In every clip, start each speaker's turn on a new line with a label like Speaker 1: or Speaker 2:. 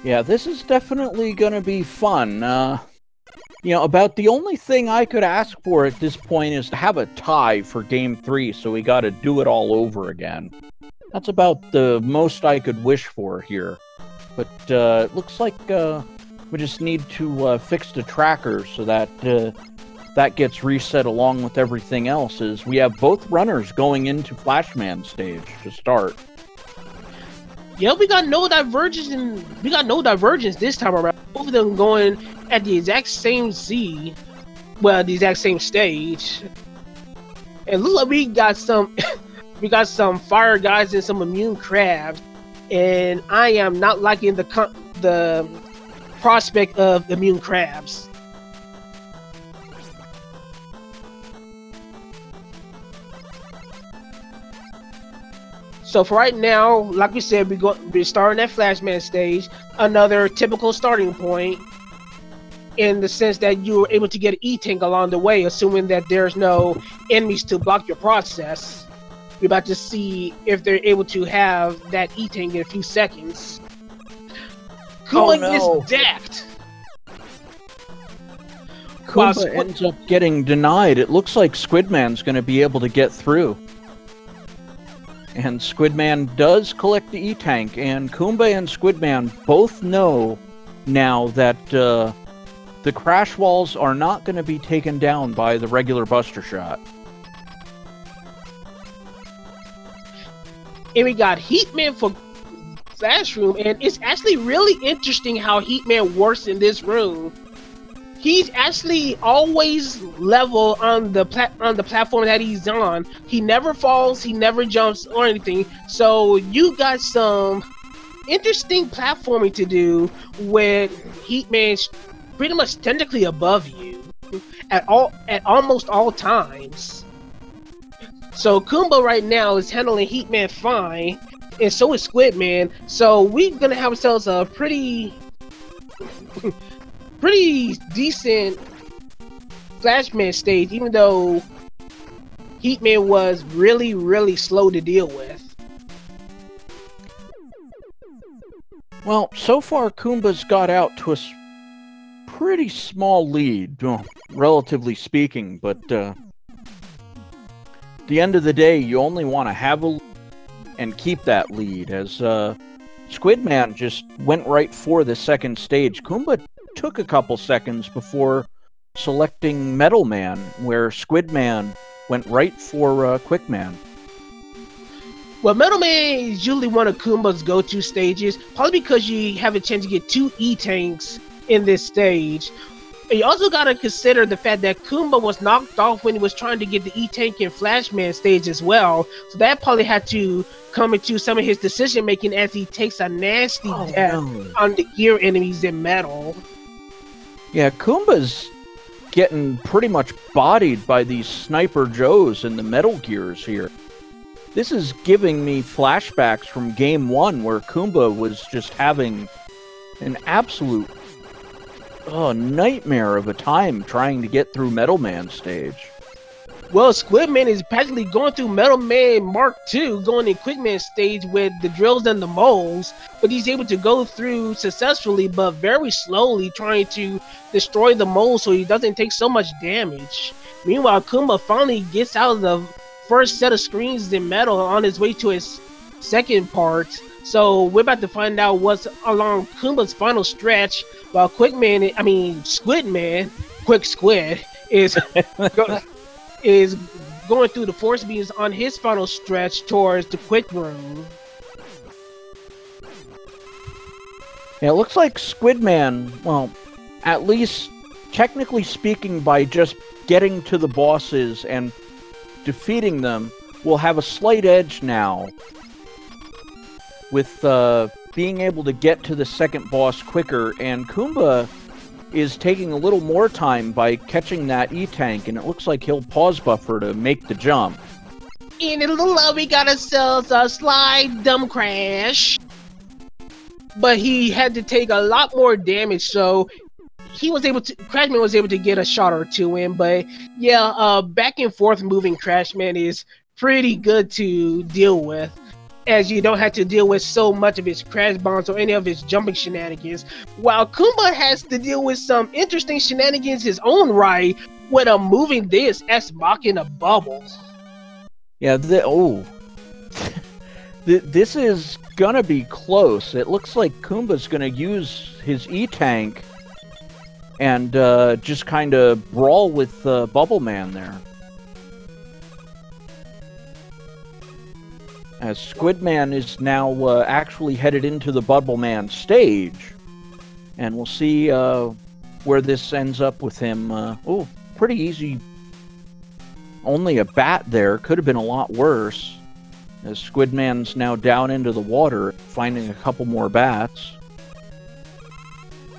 Speaker 1: Yeah, this is definitely gonna be fun. You know, about the only thing I could ask for at this point is to have a tie for Game 3, so we gotta do it all over again. That's about the most I could wish for here. But it looks like we just need to fix the tracker so that that gets reset along with everything else, as we have both runners going into Flashman stage to start.
Speaker 2: Yeah, we got no divergence this time around. Both of them going at the exact same Z, well, the exact same stage. And it looks like we got some we got some fire guys and some immune crabs. And I am not liking the prospect of immune crabs. So for right now, like we said, we're starting at Flashman stage, another typical starting point, in the sense that you were able to get an E-Tank along the way, assuming that there's no enemies to block your process. We're about to see if they're able to have that E-Tank in a few seconds. Kuumba is decked!
Speaker 1: Kuumba ends up getting denied. It looks like Squidman's going to be able to get through. And Squidman does collect the E-Tank, and Kuumba and Squidman both know now that the crash walls are not going to be taken down by the regular Buster Shot.
Speaker 2: And we got Heatman for Flash Room, and it's actually really interesting how Heatman works in this room. He's actually always level on the platform that he's on. He never falls, he never jumps or anything. So you got some interesting platforming to do with Heatman pretty much technically above you at almost all times. So Kuumba right now is handling Heatman fine, and so is Squidman. So we're gonna have ourselves a pretty decent Flashman stage, even though Heatman was really slow to deal with.
Speaker 1: Well, so far Kuumba's got out to a pretty small lead, relatively speaking, but at the end of the day, you only want to have a lead and keep that lead, as Squidman just went right for the second stage. Kuumba took a couple seconds before selecting Metal Man, where Squidman went right for Quickman.
Speaker 2: Well, Metal Man is usually one of Kuumba's go-to stages, probably because you have a chance to get 2 E-Tanks in this stage. And you also gotta consider the fact that Kuumba was knocked off when he was trying to get the E-Tank in Flashman stage as well, so that probably had to come into some of his decision-making as he takes a nasty death on the gear enemies in Metal.
Speaker 1: Yeah, Kuumba's getting pretty much bodied by these Sniper Joes and the Metal Gears here. This is giving me flashbacks from Game 1, where Kuumba was just having an absolute nightmare of a time trying to get through Metal Man stage.
Speaker 2: Well, Squidman is practically going through Metal Man Mark II, going in Quickman stage with the drills and the moles, but he's able to go through successfully, but very slowly, trying to destroy the moles so he doesn't take so much damage. Meanwhile, Kuumba finally gets out of the first set of screens in Metal on his way to his second part. So we're about to find out what's along Kuumba's final stretch, while Squidman, Quick Squid, is going through the force beams on his final stretch towards the Quick Room.
Speaker 1: Yeah, it looks like Squidman, well, at least technically speaking, by just getting to the bosses and defeating them, will have a slight edge now with being able to get to the second boss quicker, and Kuumba is taking a little more time by catching that E-Tank, and it looks like he'll pause buffer to make the jump.
Speaker 2: In a little while, we got ourselves a slide dumb crash. But he had to take a lot more damage, so Crashman was able to get a shot or two in, but yeah, back and forth moving Crashman is pretty good to deal with. as you don't have to deal with so much of his crash bombs or any of his jumping shenanigans, while Kuumba has to deal with some interesting shenanigans his own right with a moving this as mocking a bubble.
Speaker 1: Yeah, this is gonna be close. It looks like Kuumba's gonna use his E-Tank and just kind of brawl with Bubble Man there. As Squidman is now actually headed into the Bubble Man stage. And we'll see where this ends up with him. Oh, pretty easy. Only a bat there. Could have been a lot worse. As Squidman's now down into the water, finding a couple more bats.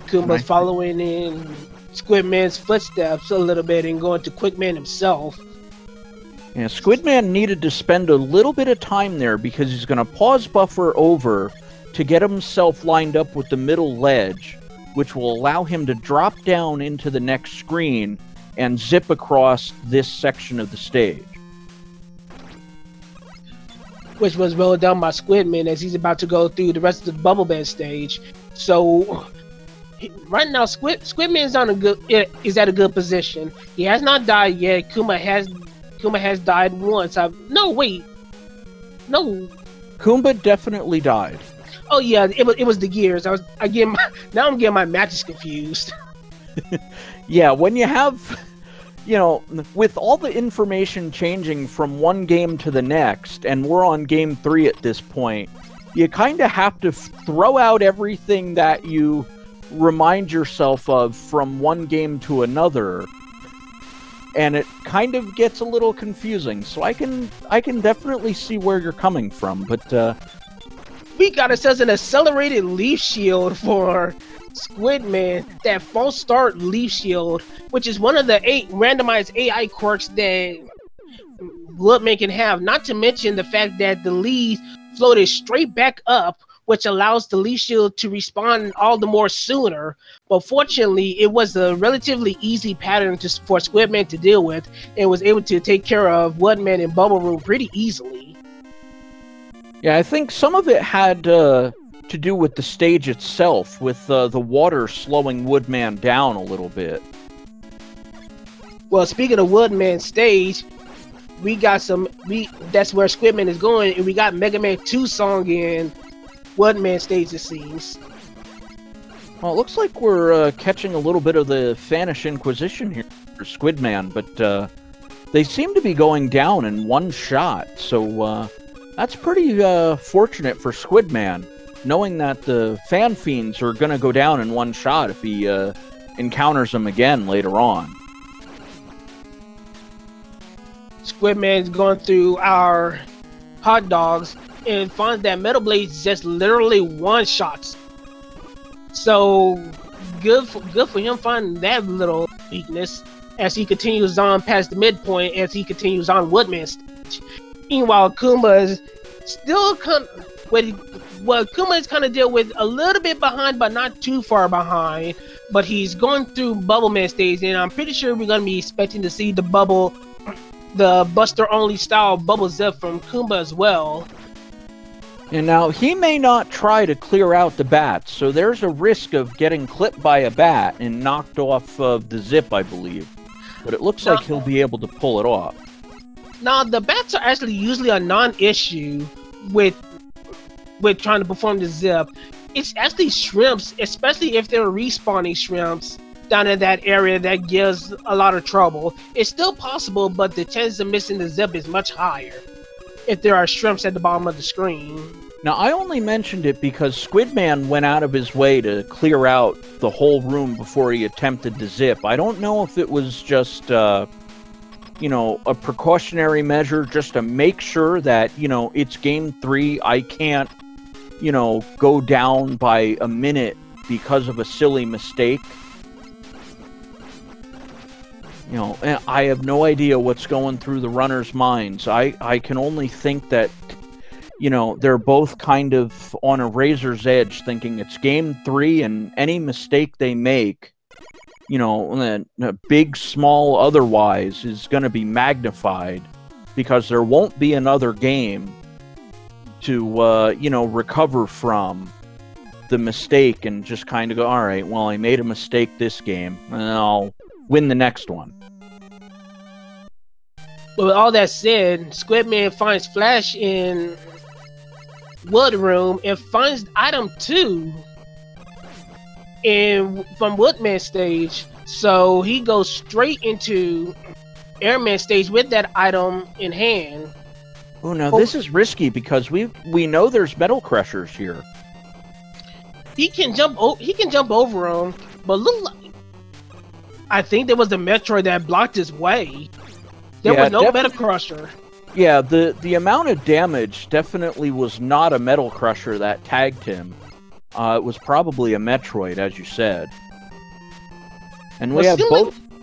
Speaker 2: Kuumba's following in Squidman's footsteps a little bit and going to Quickman himself.
Speaker 1: Yeah, Squidman needed to spend a little bit of time there because he's going to pause buffer over to get himself lined up with the middle ledge, which will allow him to drop down into the next screen and zip across this section of the stage.
Speaker 2: Which was well done by Squidman as he's about to go through the rest of the Bubble Bed stage. So right now, Squidman is at a good position. He has not died yet. Kuumba has died once. No.
Speaker 1: Kuumba definitely died.
Speaker 2: Oh yeah, it was the gears. Now I'm getting my matches confused.
Speaker 1: Yeah, when you have, with all the information changing from one game to the next, and we're on game 3 at this point, you kind of have to throw out everything that you remind yourself of from one game to another. And it kind of gets a little confusing, so I can definitely see where you're coming from, but
Speaker 2: we got ourselves an accelerated leaf shield for Squidman, that false start leaf shield, which is one of the 8 randomized AI quirks that Woodman can have, not to mention the fact that the leaves floated straight back up, which allows the leaf shield to respawn all the more sooner. But fortunately, it was a relatively easy pattern for Squidman to deal with, and was able to take care of Woodman and Bubble Room pretty easily.
Speaker 1: Yeah, I think some of it had to do with the stage itself, with the water slowing Woodman down a little bit.
Speaker 2: Well, speaking of Woodman stage, we got that's where Squidman is going, and we got Mega Man 2 song in Woodman stage, it seems.
Speaker 1: Well, it looks like we're catching a little bit of the Spanish Inquisition here for Squidman, but they seem to be going down in one shot, so that's pretty fortunate for Squidman, knowing that the fan fiends are going to go down in one shot if he encounters them again later on.
Speaker 2: Squidman's going through our hot dogs and finds that Metal Blade's just literally one-shots. So good for him finding that little weakness as he continues on past the midpoint, as he continues on Woodman's stage. Meanwhile, Kuumba is still Kuumba is kind of deal with a little bit behind, but not too far behind. But he's going through Bubble Man stage, and I'm pretty sure we're going to be expecting to see the Buster Only style Bubble Zip from Kuumba as well.
Speaker 1: And now, he may not try to clear out the bats, so there's a risk of getting clipped by a bat and knocked off of the zip, I believe. But it looks like he'll be able to pull it off.
Speaker 2: Now, the bats are actually usually a non-issue with trying to perform the zip. It's actually shrimps, especially if they're respawning shrimps down in that area, that gives a lot of trouble. It's still possible, but the chance of missing the zip is much higher if there are shrimps at the bottom of the screen.
Speaker 1: Now, I only mentioned it because Squidman went out of his way to clear out the whole room before he attempted to zip. I don't know if it was just, a precautionary measure just to make sure that, it's game 3, I can't, go down by a minute because of a silly mistake. And I have no idea what's going through the runners' minds. I can only think that, they're both kind of on a razor's edge, thinking it's game 3, and any mistake they make, big, small, otherwise, is going to be magnified, because there won't be another game. to, you know, recover from the mistake and just kind of go, all right, well, I made a mistake this game, and I'll win the next one.
Speaker 2: But with all that said, Squidman finds Flash in Wood Room and finds item 2 from Woodman stage. So he goes straight into Airman stage with that item in hand.
Speaker 1: Oh, now this is risky because we know there's Metal Crushers here.
Speaker 2: He can jump over him, but look like I think there was the Metroid that blocked his way. There was no Metal Crusher.
Speaker 1: Yeah, the amount of damage definitely was not a Metal Crusher that tagged him. It was probably a Metroid, as you said. And we have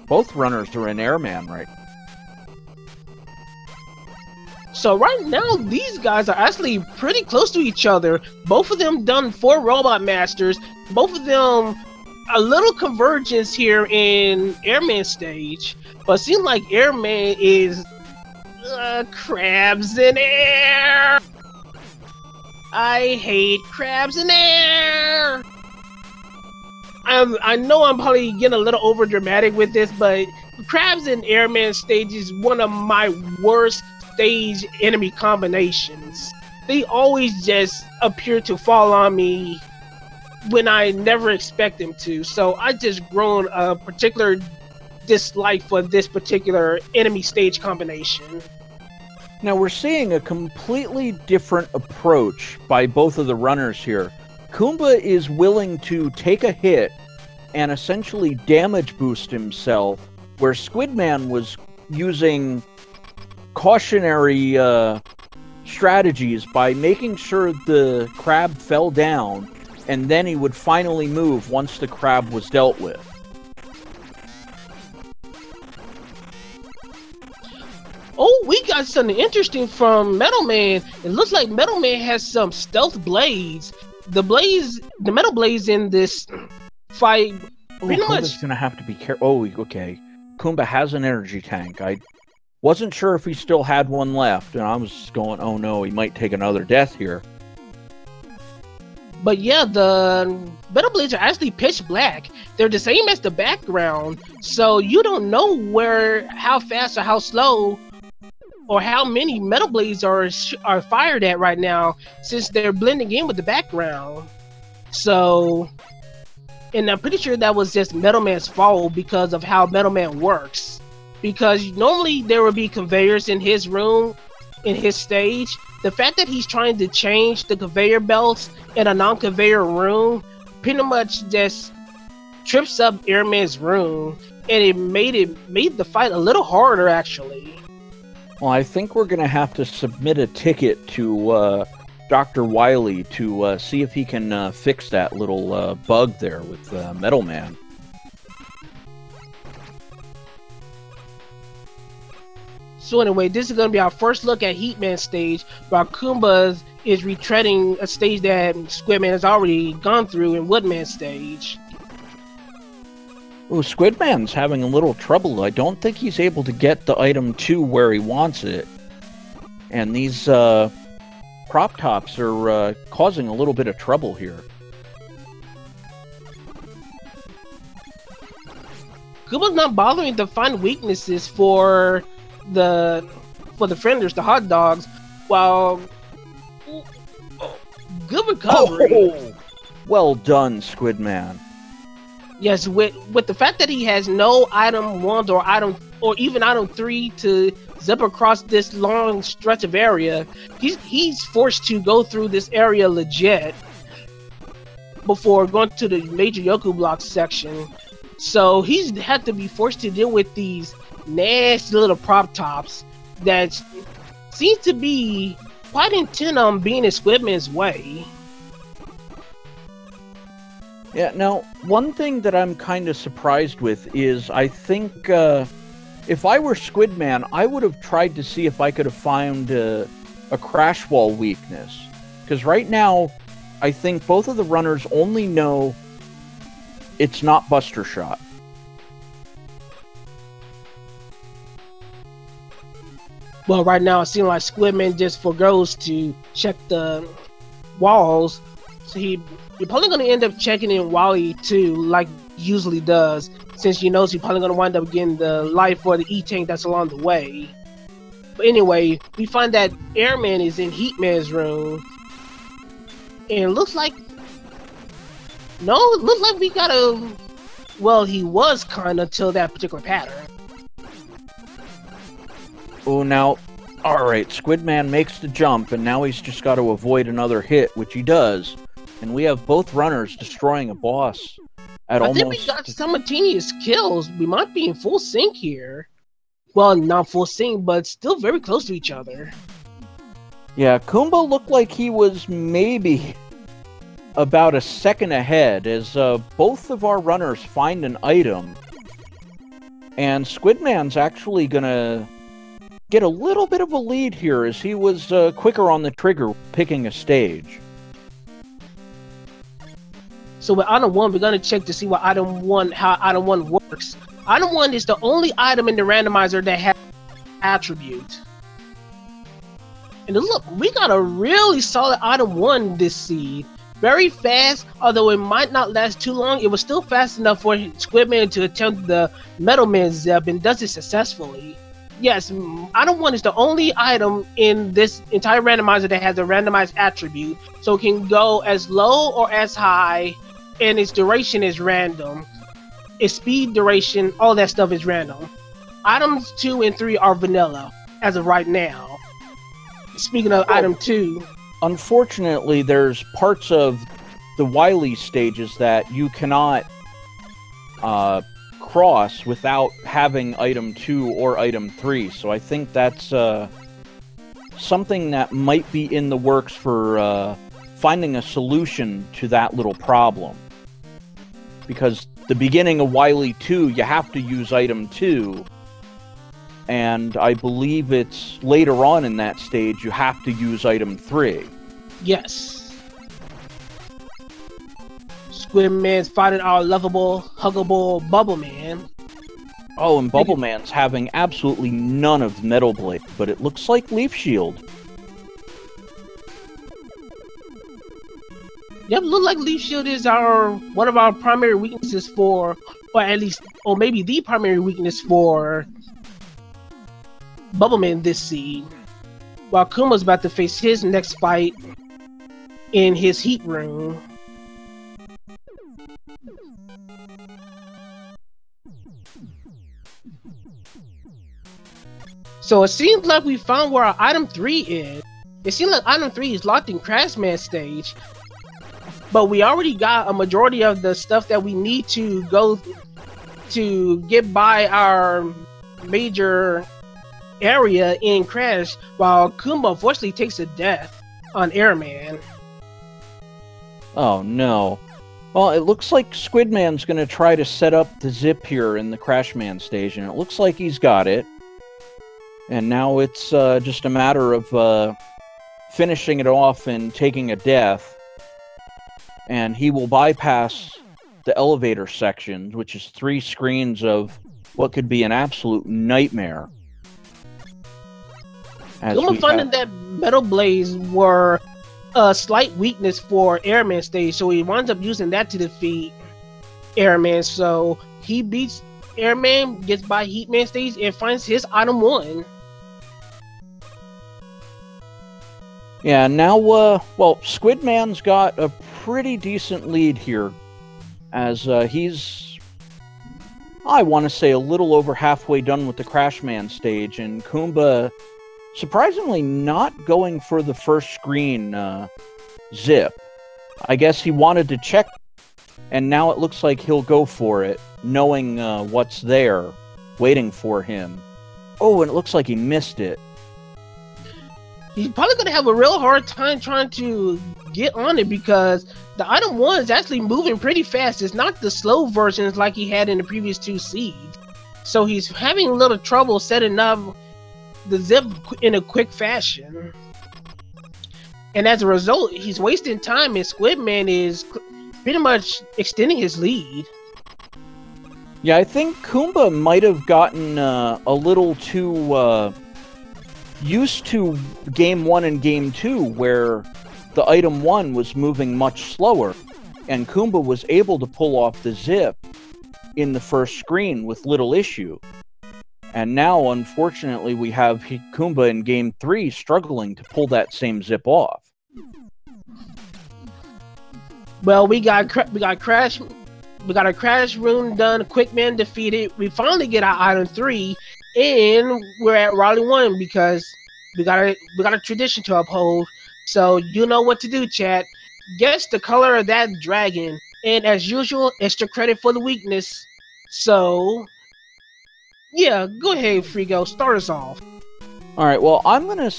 Speaker 1: both runners are in Airman, right?
Speaker 2: So right now, these guys are actually pretty close to each other. Both of them done 4 Robot Masters. Both of them a little convergence here in Airman stage. But it seems like Airman is crabs in air. I hate crabs in air. I know I'm probably getting a little over dramatic with this, but crabs in Airman stage is one of my worst stage enemy combinations. They always just appear to fall on me when I never expect them to. So I just grown a particular dislike for this particular enemy stage combination.
Speaker 1: Now we're seeing a completely different approach by both of the runners here. Kuumba is willing to take a hit and essentially damage boost himself, where Squidman was using cautionary strategies by making sure the crab fell down, and then he would finally move once the crab was dealt with.
Speaker 2: Oh, we got something interesting from Metal Man. It looks like Metal Man has some stealth blades. The metal blades in this fight pretty much...
Speaker 1: Kuumba's gonna have to be careful. Oh, okay. Kuumba has an energy tank. I wasn't sure if he still had one left, and I was going, oh no, he might take another death here.
Speaker 2: But yeah, the metal blades are actually pitch black. They're the same as the background, so you don't know how fast or how slow or how many metal blades are fired at right now, since they're blending in with the background. So, and I'm pretty sure that was just Metal Man's fault because of how Metal Man works. Because normally there would be conveyors in his room, in his stage. The fact that he's trying to change the conveyor belts in a non-conveyor room pretty much just trips up Airman's room, and it made the fight a little harder, actually.
Speaker 1: Well, I think we're going to have to submit a ticket to Dr. Wily to see if he can fix that little bug there with Metal Man.
Speaker 2: So anyway, this is going to be our first look at Heatman stage, while Kuumba is retreading a stage that Squidman has already gone through in Woodman stage.
Speaker 1: Oh, Squidman's having a little trouble. I don't think he's able to get the item 2 where he wants it. And these prop tops are causing a little bit of trouble here.
Speaker 2: Kuumba's not bothering to find weaknesses for the frienders, the hot dogs, while good recovery.
Speaker 1: Oh, well done, Squidman.
Speaker 2: Yes, with the fact that he has no item 1 or even item 3 to zip across this long stretch of area, he's forced to go through this area legit before going to the major Yoku block section. So he's had to be forced to deal with these nasty little prop tops that seem to be quite intent on being in Squidman's way.
Speaker 1: Yeah, now, one thing that I'm kind of surprised with is I think if I were Squidman, I would have tried to see if I could have found a crash wall weakness. Because right now, I think both of the runners only know it's not Buster Shot.
Speaker 2: Well, right now it seems like Squidman just forgoes to check the walls, so you're probably gonna end up checking in Wally too, like he usually does, since he knows he's probably gonna wind up getting the life or the E-tank that's along the way. But anyway, we find that Airman is in Heatman's room, and it looks like we got a. Well, he was kinda till that particular pattern.
Speaker 1: Oh, now, alright, Squidman makes the jump, and now he's just got to avoid another hit, which he does. And we have both runners destroying a boss at almost...
Speaker 2: I think we got simultaneous kills. We might be in full sync here. Well, not full sync, but still very close to each other.
Speaker 1: Yeah, Kuumba looked like he was maybe about a second ahead, as both of our runners find an item. And Squidman's actually gonna get a little bit of a lead here, as he was quicker on the trigger picking a stage.
Speaker 2: So with item 1, we're gonna check to see how item 1 works. Item 1 is the only item in the randomizer that has attribute. And look, we got a really solid item 1 this seed. Very fast, although it might not last too long, it was still fast enough for Squidman to attempt the Metal Man Zeb and does it successfully. Yes, item 1 is the only item in this entire randomizer that has a randomized attribute, so it can go as low or as high, and its duration is random. Its speed, duration, all that stuff is random. Items 2 and 3 are vanilla, as of right now. Speaking of item 2...
Speaker 1: Unfortunately, there's parts of the Wily stages that you cannot cross without having item 2 or item 3, so I think that's something that might be in the works for finding a solution to that little problem. Because the beginning of Wily 2, you have to use item 2, and I believe it's later on in that stage you have to use item 3.
Speaker 2: Yes. Squidman's fighting our lovable, huggable Bubble Man.
Speaker 1: Oh, and Bubble Man's having absolutely none of Metal Blade, but it looks like Leaf Shield.
Speaker 2: Yep, look like Leaf Shield is one of our primary weaknesses for, or maybe the primary weakness for Bubble Man this seed. While Kuma's about to face his next fight in his heat room. So it seems like we found where our item 3 is. It seems like item 3 is locked in Crashman stage. But we already got a majority of the stuff that we need to go to get by our major area in Crash, while Kuumba unfortunately takes a death on Airman.
Speaker 1: Oh no. Well, it looks like Squidman's gonna try to set up the zip here in the Crashman stage, and it looks like he's got it. And now it's just a matter of finishing it off and taking a death. And he will bypass the elevator section, which is 3 screens of what could be an absolute nightmare.
Speaker 2: Kuumba finding that Metal Blades were a slight weakness for Airman stage, so he winds up using that to defeat Airman. So he beats Airman, gets by Heatman stage, and finds his item 1.
Speaker 1: Yeah, now, well, Squidman's got a pretty decent lead here, as he's, I want to say, a little over halfway done with the Crashman stage, and Kuumba surprisingly not going for the first screen zip. I guess he wanted to check, and now it looks like he'll go for it, knowing what's there, waiting for him. Oh, and it looks like he missed it.
Speaker 2: He's probably going to have a real hard time trying to get on it, because the item 1 is actually moving pretty fast. It's not the slow versions like he had in the previous 2 seeds. So he's having a little trouble setting up the zip in a quick fashion. And as a result, he's wasting time, and Squidman is pretty much extending his lead. Yeah,
Speaker 1: I think Kuumba might have gotten a little too used to Game 1 and Game 2, where the item 1 was moving much slower, and Kuumba was able to pull off the zip in the first screen with little issue. And now, unfortunately, we have Kuumba in Game 3 struggling to pull that same zip off.
Speaker 2: Well, we got a crash rune done. Quickman defeated. We finally get our item 3, and we're at Raleigh 1 because we got a tradition to uphold. So you know what to do, chat. Guess the color of that dragon, and as usual, extra credit for the weakness. So yeah, go ahead, Frigo. Start us off.
Speaker 1: All right. Well, I'm gonna,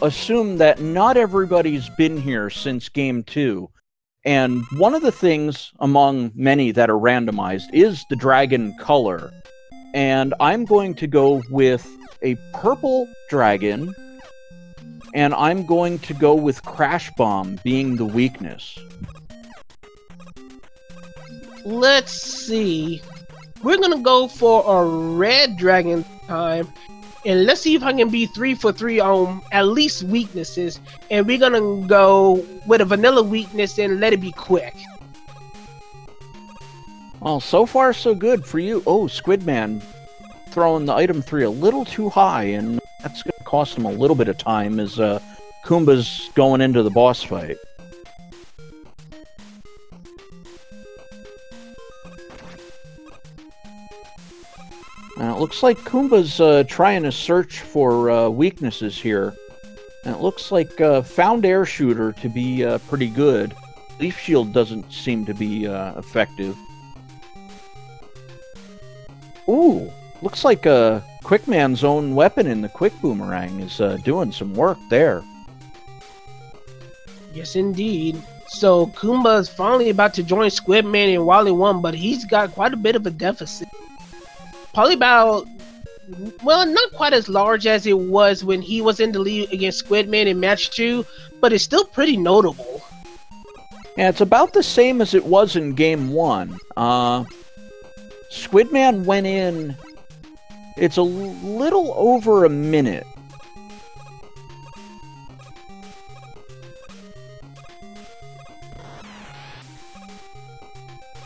Speaker 1: assume that not everybody's been here since Game 2. And one of the things among many that are randomized is the dragon color. And I'm going to go with a purple dragon, and I'm going to go with Crash Bomb being the weakness.
Speaker 2: Let's see. We're gonna go for a red dragon time. And let's see if I can be 3 for 3 on at least weaknesses. And we're gonna go with a vanilla weakness and let it be quick.
Speaker 1: Well, so far so good for you. Oh, Squidman throwing the item 3 a little too high, and that's going to cost him a little bit of time as Kuumba's going into the boss fight. It looks like Kuumba's trying to search for weaknesses here. And it looks like found air shooter to be pretty good. Leaf shield doesn't seem to be effective. Ooh, looks like Quickman's own weapon in the Quick Boomerang is doing some work there.
Speaker 2: Yes, indeed. So Kuumba is finally about to join Squidman in Wally 1, but he's got quite a bit of a deficit. Probably about, well, not quite as large as it was when he was in the lead against Squidman in match 2, but it's still pretty notable.
Speaker 1: Yeah, it's about the same as it was in Game 1. Squidman went in, it's a little over a minute.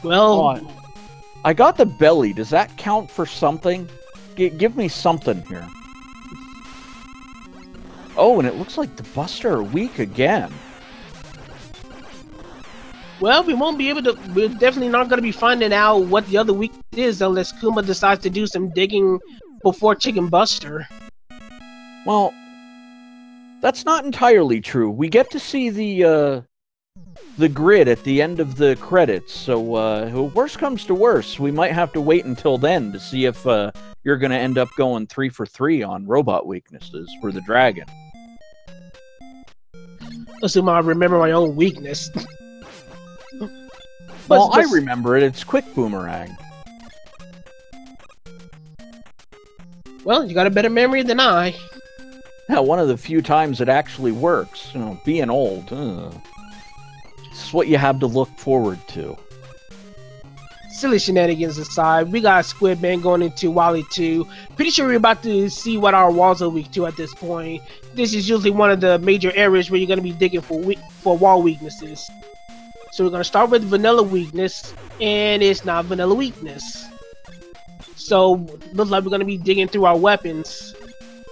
Speaker 2: Well,
Speaker 1: I got the belly. Does that count for something? Give me something here. Oh, and it looks like the Buster are weak again.
Speaker 2: well, we won't be able to. We're definitely not going to be finding out what the other weakness is unless Kuumba decides to do some digging before Chicken Buster.
Speaker 1: Well, that's not entirely true. We get to see the grid at the end of the credits, so worst comes to worst, we might have to wait until then to see if you're going to end up going 3 for 3 on robot weaknesses for the dragon.
Speaker 2: Assume I remember my own weakness.
Speaker 1: Well, I remember it. It's Quick Boomerang.
Speaker 2: Well, you got a better memory than I.
Speaker 1: Yeah, one of the few times it actually works. You know, being old. It's what you have to look forward to.
Speaker 2: Silly shenanigans aside, we got Squidman going into Wally 2. Pretty sure we're about to see what our walls are weak to at this point. This is usually one of the major areas where you're going to be digging for wall weaknesses. So we're going to start with vanilla weakness, and it's not vanilla weakness. So looks like we're going to be digging through our weapons.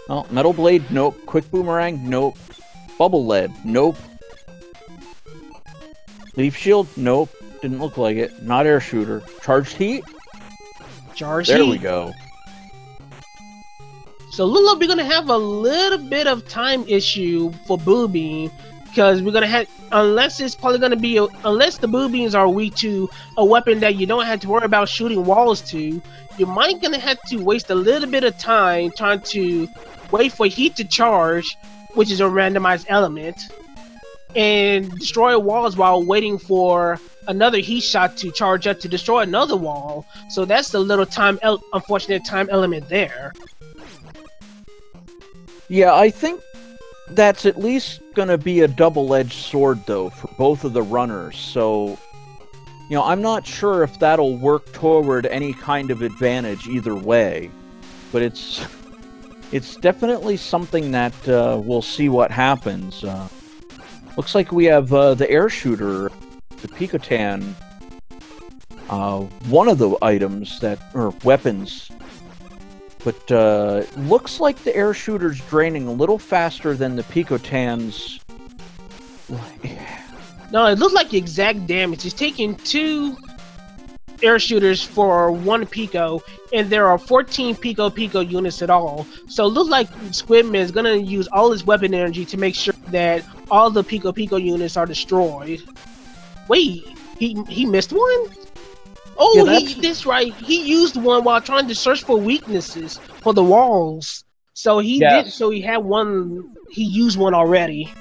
Speaker 1: Oh, Metal Blade, nope. Quick Boomerang, nope. Bubble Lead, nope. Leaf Shield, nope. Didn't look like it. Not Air Shooter. Charged Heat?
Speaker 2: Charged Heat.
Speaker 1: There we go.
Speaker 2: So look like we're going to have a little bit of time issue for Boo Beam, because we're going to have, unless it's probably going to be, unless the Boo Beams are weak to a weapon that you don't have to worry about shooting walls to, you might going to have to waste a little bit of time trying to wait for Heat to charge, which is a randomized element, and destroy walls while waiting for another heat shot to charge up to destroy another wall. So that's the little unfortunate time element there.
Speaker 1: Yeah, I think that's at least going to be a double-edged sword, though, for both of the runners. So, you know, I'm not sure if that'll work toward any kind of advantage either way. But it's it's definitely something that we'll see what happens. Looks like we have the air shooter, the Picotan. One of the items that, or weapons, but looks like the air shooter's draining a little faster than the Picotan's.
Speaker 2: No, it looks like the exact damage. He's taking 2 air shooters for 1 Pico, and there are 14 Pico units at all. So it looks like Squidman is gonna use all his weapon energy to make sure that all the Pico units are destroyed. Wait, he missed one? Oh, yeah, that's right. He used one while trying to search for weaknesses for the walls. So he did. So he had one. He used one already.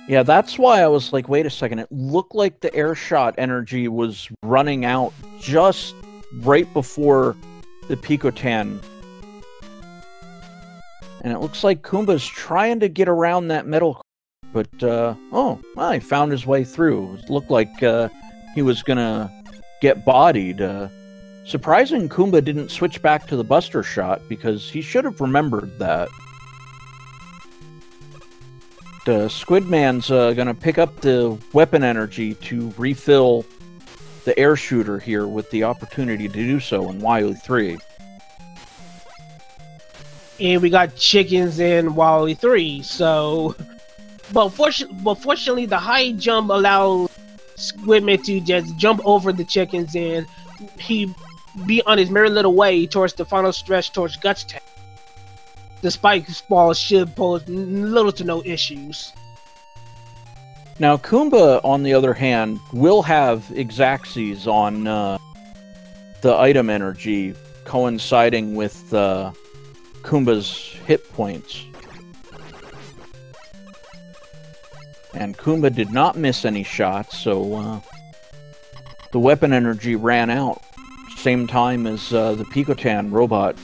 Speaker 1: Yeah, that's why I was like, wait a second. It looked like the air shot energy was running out just right before the Picotan. And it looks like Kuumba's trying to get around that metal. But, oh, well, he found his way through. It looked like he was gonna get bodied. Surprising Kuumba didn't switch back to the Buster Shot, because he should have remembered that. Squidman's gonna pick up the weapon energy to refill the air shooter here with the opportunity to do so in Wily 3.
Speaker 2: And we got chickens in Wily 3, so... But fortunately, the high jump allows Squidman to just jump over the chickens and he be on his merry little way towards the final stretch towards Guts Tank. The spike ball should pose little to no issues.
Speaker 1: Now, Kuumba, on the other hand, will have Exacxes on the item energy coinciding with Kuumba's hit points. And Kuumba did not miss any shots, so the weapon energy ran out. Same time as the Picotan robot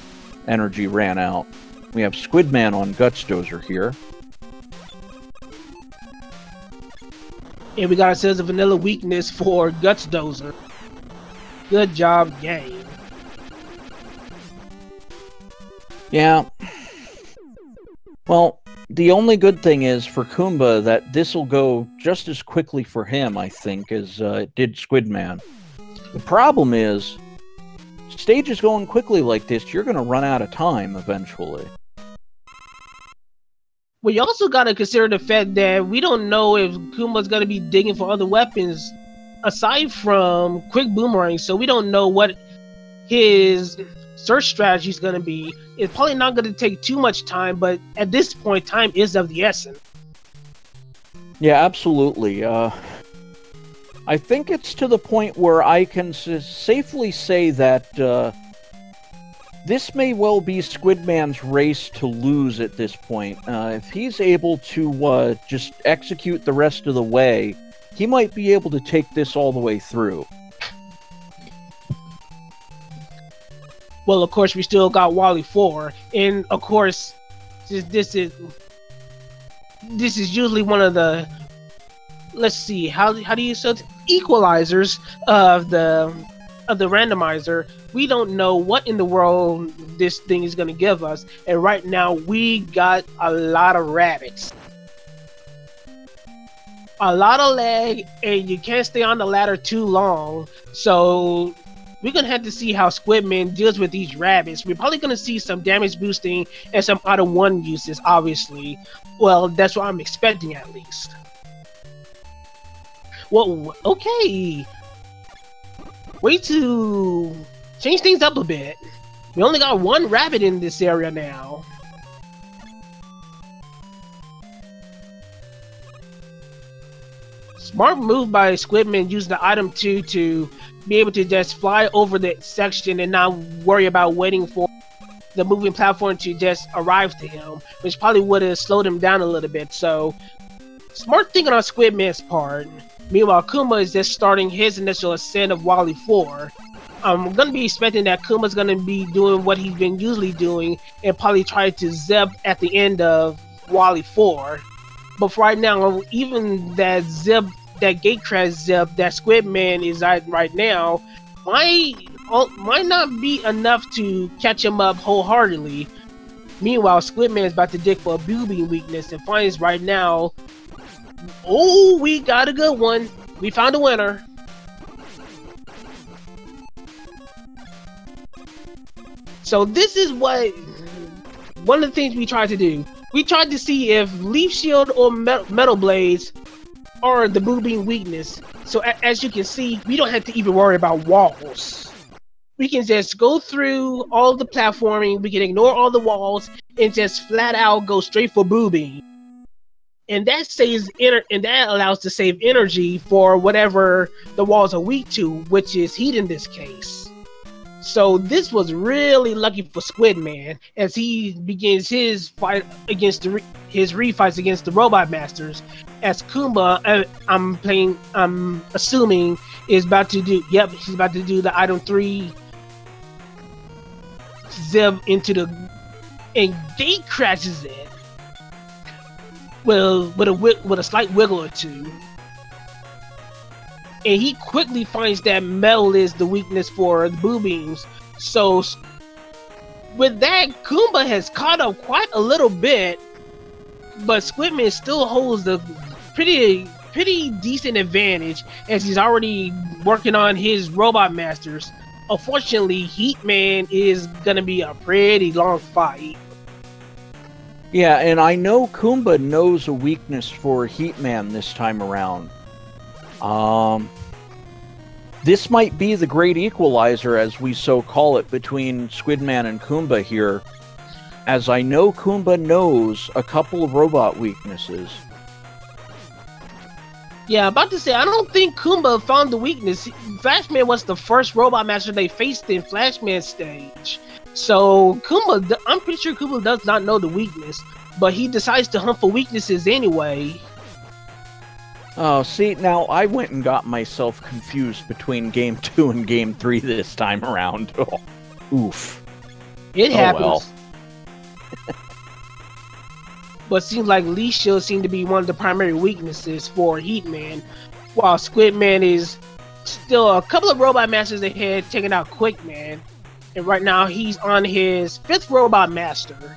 Speaker 1: energy ran out. We have Squidman on Guts Dozer here.
Speaker 2: And we got ourselves a vanilla weakness for Guts Dozer. Good job, game.
Speaker 1: Yeah. Well, the only good thing is for Kuumba that this will go just as quickly for him, I think, as it did Squidman. The problem is, stages going quickly like this, you're going to run out of time eventually.
Speaker 2: Well, you also got to consider the fact that we don't know if Kuumba's going to be digging for other weapons aside from quick boomerang, so we don't know what his search strategy is going to be. It's probably not going to take too much time, but at this point, time is of the essence.
Speaker 1: Yeah, absolutely. I think it's to the point where I can safely say that this may well be Squidman's race to lose at this point. If he's able to just execute the rest of the way, he might be able to take this all the way through.
Speaker 2: Well, of course, we still got Wally 4, and of course, this is usually one of the, let's see, how do you say it? Equalizers of the randomizer. We don't know what in the world this thing is going to give us, and right now we got a lot of rabbits, a lot of lag, and you can't stay on the ladder too long. So we're gonna have to see how Squidman deals with these rabbits. We're probably gonna see some damage boosting and some out of one uses, obviously. Well, that's what I'm expecting at least. Well, okay. Way to change things up a bit. We only got one rabbit in this area now. Smart move by Squidman using the item 2 to be able to just fly over the section and not worry about waiting for the moving platform to just arrive to him, which probably would have slowed him down a little bit. So, smart thinking on Squidman's part. Meanwhile, Kuumba is just starting his initial ascent of Wally 4. I'm going to be expecting that Kuumba's going to be doing what he's been usually doing and probably try to zip at the end of Wally 4. But for right now, even that zip, that gate crash zip that Squidman is at right now, might not be enough to catch him up wholeheartedly. Meanwhile, Squidman is about to dig for a booby weakness and finds right now. Oh, we got a good one. We found a winner. So this is one of the things we tried to do. We tried to see if Leaf Shield or Metal Blades are the booby weakness. So as you can see, we don't have to even worry about walls. We can just go through all the platforming, we can ignore all the walls, and just flat out go straight for boobing. And that allows to save energy for whatever the walls are weak to, which is heat in this case. So this was really lucky for Squidman as he begins his fight against his refights against the Robot Masters. As Kuumba, I'm assuming, is about to do. Yep, he's about to do the item 3 zip into the, and gate crashes it with a slight wiggle or two. And he quickly finds that metal is the weakness for the boo beams. So with that, Kuumba has caught up quite a little bit, but Squidman still holds the pretty decent advantage as he's already working on his Robot Masters. Unfortunately, Heatman is gonna be a pretty long fight.
Speaker 1: Yeah, and I know Kuumba knows a weakness for Heatman this time around. This might be the great equalizer, as we so call it, between Squidman and Kuumba here, as I know Kuumba knows a couple of robot weaknesses.
Speaker 2: Yeah, about to say, I don't think Kuumba found the weakness. Flashman was the first Robot Master they faced in Flashman stage. So Kuumba, I'm pretty sure Kuumba does not know the weakness, but he decides to hunt for weaknesses anyway.
Speaker 1: Oh, see, now I went and got myself confused between Game 2 and Game 3 this time around. Oh, oof.
Speaker 2: It happens.
Speaker 1: Well.
Speaker 2: But seems like Leaf Shield seemed to be one of the primary weaknesses for Heatman, while Squidman is still a couple of Robot Masters ahead, taking out Quickman. And right now he's on his 5th Robot Master.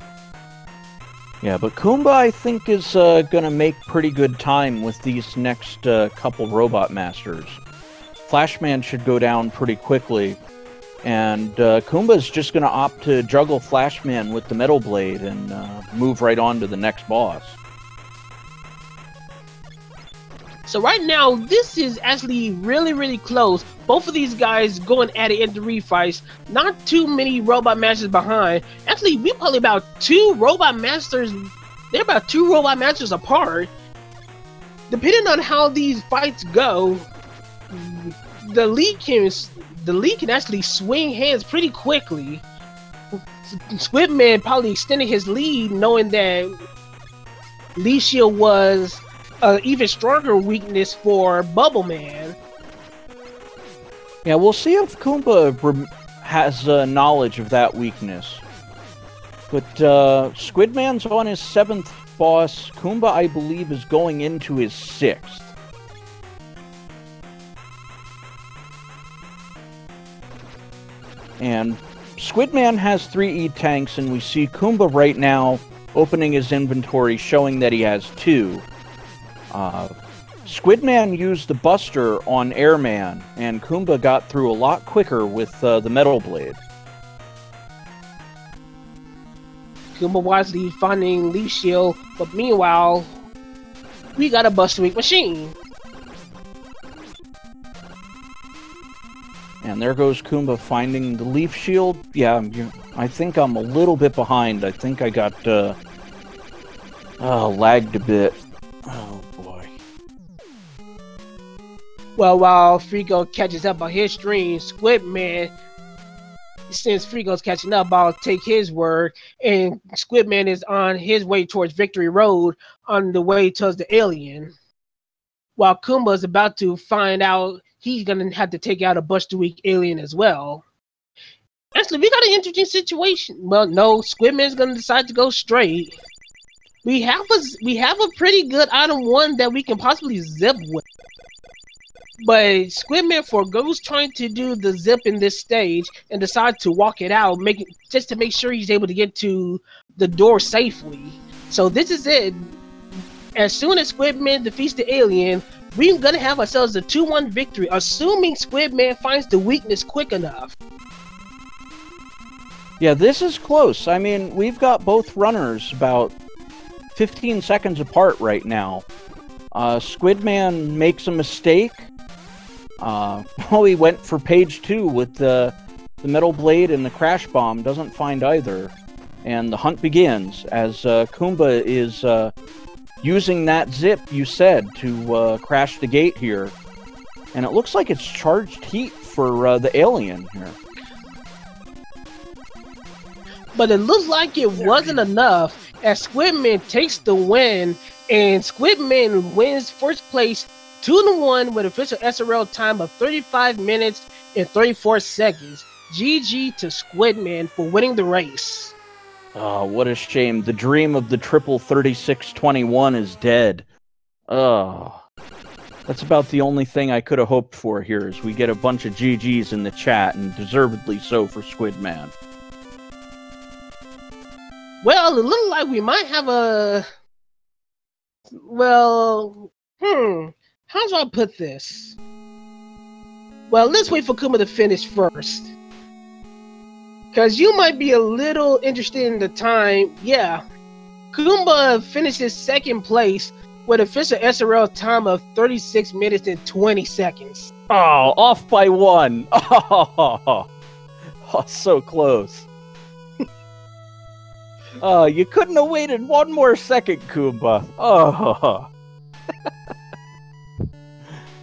Speaker 1: Yeah, but Kuumba, I think, is going to make pretty good time with these next couple Robot Masters. Flashman should go down pretty quickly, and Kuumba's just going to opt to juggle Flashman with the Metal Blade and move right on to the next boss.
Speaker 2: So right now, this is actually really close. Both of these guys going at it in the refights. Not too many Robot Masters behind. Actually, we probably about 2 Robot Masters. They're about 2 Robot Masters apart. Depending on how these fights go, the lead can actually swing hands pretty quickly. Squidman probably extending his lead, knowing that Leaf Shield was an even stronger weakness for Bubble Man.
Speaker 1: Yeah, we'll see if Kuumba has knowledge of that weakness. But Squidman's on his 7th boss. Kuumba, I believe, is going into his 6th. And Squidman has 3 E-Tanks, and we see Kuumba right now opening his inventory, showing that he has 2. Squidman used the Buster on Airman, and Kuumba got through a lot quicker with the Metal Blade.
Speaker 2: Kuumba wisely finding Leaf Shield, but meanwhile, we got a Buster Weak machine.
Speaker 1: And there goes Kuumba finding the Leaf Shield. Yeah, I think I'm a little bit behind. I think I got lagged a bit. Oh boy.
Speaker 2: Well, while Frigo catches up on his stream, Squidman, since Frigo's catching up, I'll take his word, and Squidman is on his way towards Victory Road on the way towards the alien. While Kuumba's about to find out he's gonna have to take out a Buster Weak alien as well. Actually, we got an interesting situation. Well, no, Squidman's gonna decide to go straight. We have a pretty good item 1 that we can possibly zip with. But Squidman forgoes trying to do the zip in this stage and decides to walk it out, just to make sure he's able to get to the door safely. So this is it. As soon as Squidman defeats the alien, we're gonna have ourselves a 2-1 victory, assuming Squidman finds the weakness quick enough.
Speaker 1: Yeah, this is close. I mean, we've got both runners about 15 seconds apart right now. Squidman makes a mistake. He went for page 2 with the metal blade and the crash bomb. Doesn't find either. And the hunt begins as Kuumba is using that zip you said to crash the gate here. And it looks like it's charged heat for the alien here.
Speaker 2: But it looks like it wasn't enough as Squidman takes the win, and Squidman wins first place 2-1 with official SRL time of 35 minutes and 34 seconds. GG to Squidman for winning the race.
Speaker 1: Oh, what a shame. The dream of the triple 36-21 is dead. Oh, that's about the only thing I could have hoped for here, is we get a bunch of GGs in the chat, and deservedly so for Squidman.
Speaker 2: Well, it looks like we might have a... Well, how do I put this? Well, let's wait for Kuumba to finish first. Because you might be a little interested in the time. Yeah, Kuumba finishes second place with official SRL time of 36 minutes and 20 seconds.
Speaker 1: Oh, off by 1. Oh, so close. Oh, you couldn't have waited 1 more second, Kuumba. Oh.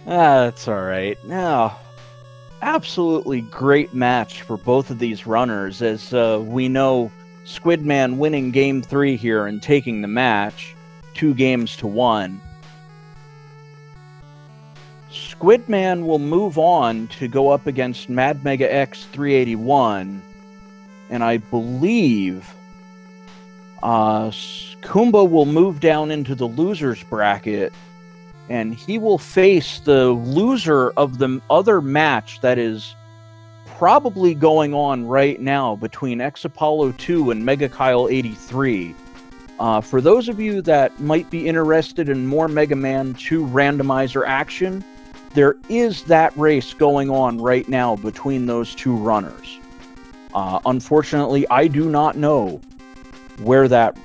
Speaker 1: That's alright. Now, absolutely great match for both of these runners, as we know Squidman winning Game 3 here and taking the match 2-1. Squidman will move on to go up against Mad Mega X 381, and I believe Kuumba will move down into the losers bracket, and he will face the loser of the other match that is probably going on right now between X Apollo 2 and Mega Kyle 83. For those of you that might be interested in more Mega Man 2 randomizer action, there is that race going on right now between those two runners. Unfortunately, I do not know where that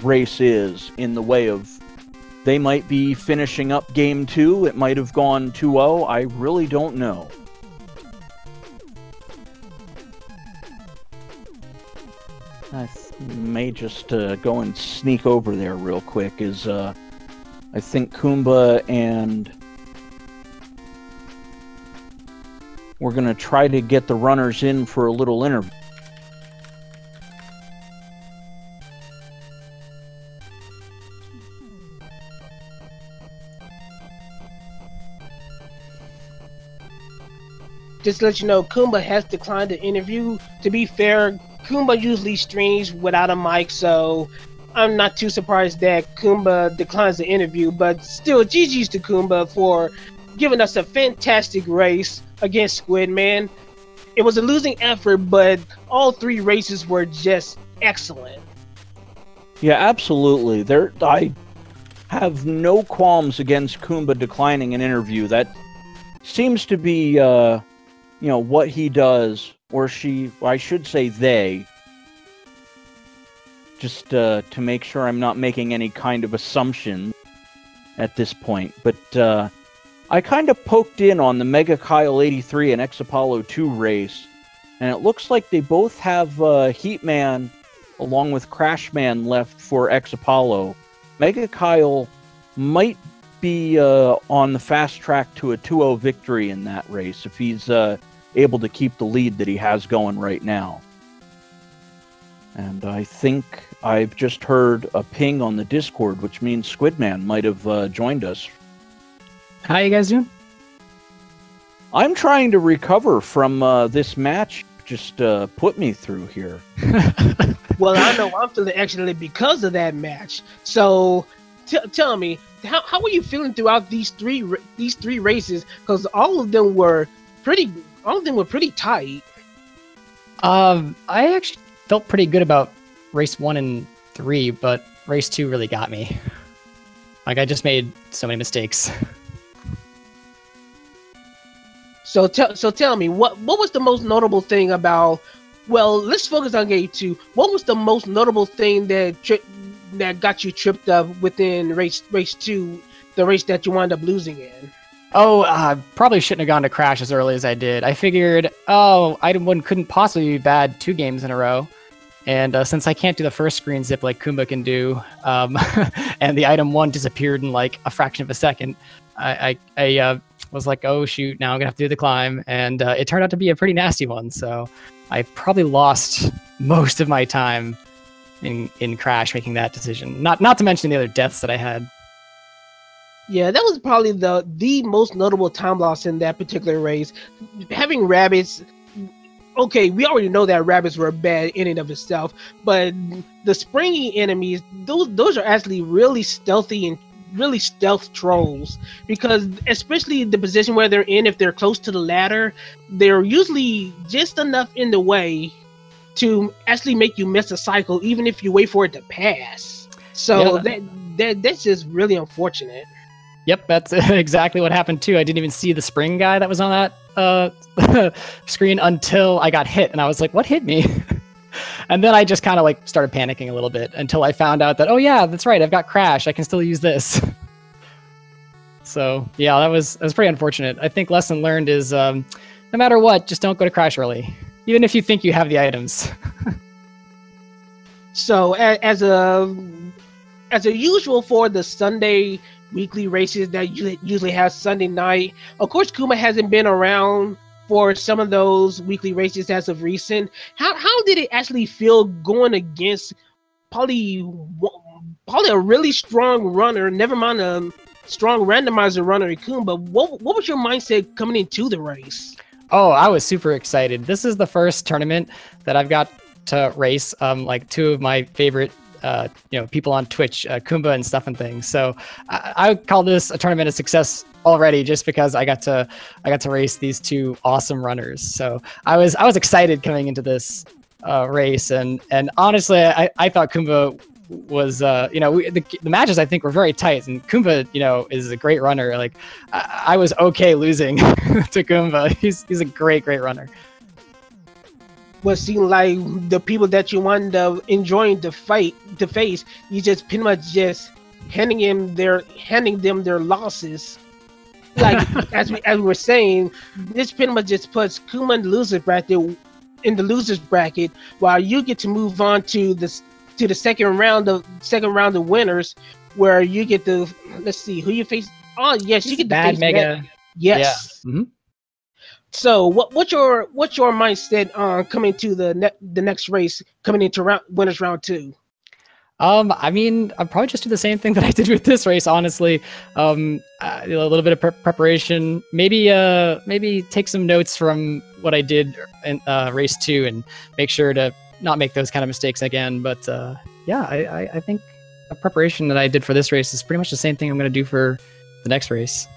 Speaker 1: race is in the way of... They might be finishing up Game 2. It might have gone 2-0. I really don't know. I may just go and sneak over there real quick. I think Kuumba and... We're going to try to get the runners in for a little interview.
Speaker 2: Just to let you know, Kuumba has declined the interview. To be fair, Kuumba usually streams without a mic, so I'm not too surprised that Kuumba declines the interview. But still, GG's to Kuumba for giving us a fantastic race against Squidman. It was a losing effort, but all 3 races were just excellent.
Speaker 1: Yeah, absolutely. I have no qualms against Kuumba declining an interview. That seems to be... what he does, or she, I should say they, just to make sure I'm not making any kind of assumption at this point. But I kind of poked in on the Mega Kyle 83 and X Apollo 2 race, and it looks like they both have Heatman along with Crashman left for X Apollo. Mega Kyle might be on the fast track to a 2-0 victory in that race if he's able to keep the lead that he has going right now. And I think I've just heard a ping on the Discord, which means Squidman might have joined us.
Speaker 3: How you guys doing?
Speaker 1: I'm trying to recover from this match just put me through here.
Speaker 2: Well, I know I'm feeling excellent because of that match. So tell me, how were you feeling throughout these three races? Because all of them were pretty tight.
Speaker 3: I actually felt pretty good about race 1 and 3, but race 2 really got me. Like, I just made so many mistakes.
Speaker 2: So tell me, what was the most notable thing about? Well, let's focus on game 2. What was the most notable thing that got you tripped up within race 2, the race that you wound up losing in?
Speaker 3: Oh, probably shouldn't have gone to Crash as early as I did. I figured, oh, item 1 couldn't possibly be bad 2 games in a row. And since I can't do the first screen zip like Kuumba can do, and the item 1 disappeared in like a fraction of a second, I was like, oh shoot, now I'm gonna have to do the climb. And it turned out to be a pretty nasty one. So I probably lost most of my time in Crash making that decision. Not to mention the other deaths that I had.
Speaker 2: Yeah, that was probably the most notable time loss in that particular race. Having rabbits, okay, we already know that rabbits were bad in and of itself, but the springy enemies, those are actually really stealthy and really stealth trolls, because especially the position where they're in, if they're close to the ladder, they're usually just enough in the way to actually make you miss a cycle, even if you wait for it to pass. So that's just really unfortunate.
Speaker 3: Yep, that's exactly what happened too. I didn't even see the spring guy that was on that screen until I got hit, and I was like, what hit me? And then I just kind of like started panicking a little bit until I found out that, oh yeah, that's right, I've got Crash, I can still use this. So yeah, that was pretty unfortunate. I think lesson learned is no matter what, just don't go to Crash early, even if you think you have the items.
Speaker 2: So as a usual for the Sunday weekly races that usually have Sunday night, of course Kuumba hasn't been around for some of those weekly races as of recent. How did it actually feel going against probably a really strong runner, never mind a strong randomizer runner in Kuumba? What was your mindset coming into the race?
Speaker 3: Oh, I was super excited. This is the first tournament that I've got to race like 2 of my favorite people on Twitch, Kuumba and stuff and things. So I call this a tournament a success already, just because I got to race these 2 awesome runners. So I was excited coming into this race, and honestly, I thought Kuumba was the matches I think were very tight, and Kuumba is a great runner. Like I was okay losing to Kuumba. He's a great runner.
Speaker 2: What seemed like the people that you wanted to enjoying the face, you just pretty much just handing them their losses. Like as we were saying, this pretty much just puts Kuumba in the losers bracket, while you get to move on to the second round of winners, where you get to, let's see who you face. Oh yes, you get to face
Speaker 3: Mega.
Speaker 2: Yes.
Speaker 3: Yeah. Mm-hmm.
Speaker 2: So what's your mindset on coming to the next race, coming into winners round 2?
Speaker 3: I mean, I'll probably just do the same thing that I did with this race, honestly. A little bit of preparation, maybe take some notes from what I did in race 2 and make sure to not make those kind of mistakes again. But yeah, I think the preparation that I did for this race is pretty much the same thing I'm going to do for the next race.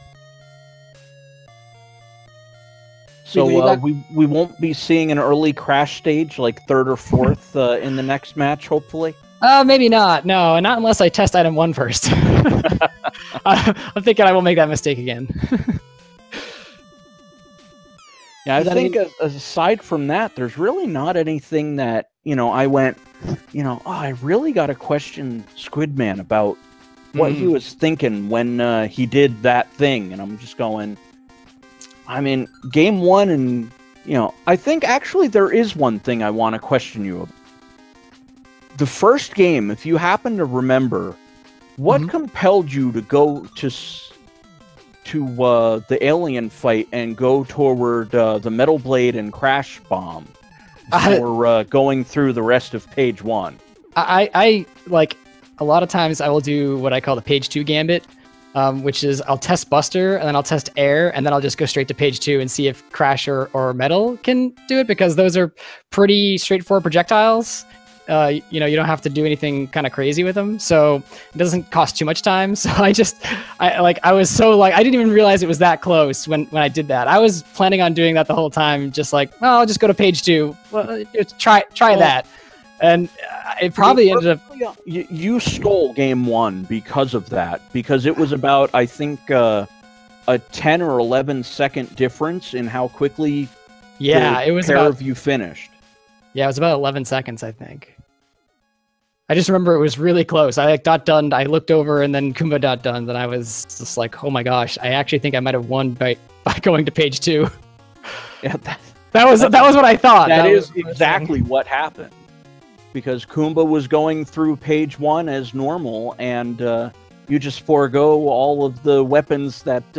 Speaker 1: So we won't be seeing an early Crash stage, like 3rd or 4th in the next match, hopefully?
Speaker 3: Maybe not. No, not unless I test item 1 first. I'm thinking I will make that mistake again.
Speaker 1: Yeah, I think aside from that, there's really not anything that, I went, I really got to question Squidman about what he was thinking when he did that thing. And I'm just going, I mean, game 1 and, I think actually there is one thing I want to question you about. The first game, if you happen to remember, what compelled you to go to the alien fight and go toward the Metal Blade and Crash Bomb before going through the rest of page 1?
Speaker 3: I like, a lot of times I will do what I call the page 2 gambit, which is I'll test Buster and then I'll test Air, and then I'll just go straight to page 2 and see if Crash or Metal can do it, because those are pretty straightforward projectiles. You don't have to do anything kind of crazy with them, so it doesn't cost too much time. So I was so like, I didn't even realize it was that close when I did that. I was planning on doing that the whole time, just like, well, I'll just go to page 2. Well, try that. And it probably ended up...
Speaker 1: You stole game 1 because of that. Because it was about, I think, a 10 or 11 second difference in how quickly
Speaker 3: it was
Speaker 1: pair
Speaker 3: about...
Speaker 1: of you finished.
Speaker 3: Yeah, it was about 11 seconds, I think. I just remember it was really close. I like dot done. I looked over and then Kuumba dot done. Then I was just like, oh my gosh! I actually think I might have won by going to page 2.
Speaker 1: Yeah,
Speaker 3: that was what I thought.
Speaker 1: That is exactly what happened. Because Kuumba was going through page 1 as normal, and you just forego all of the weapons that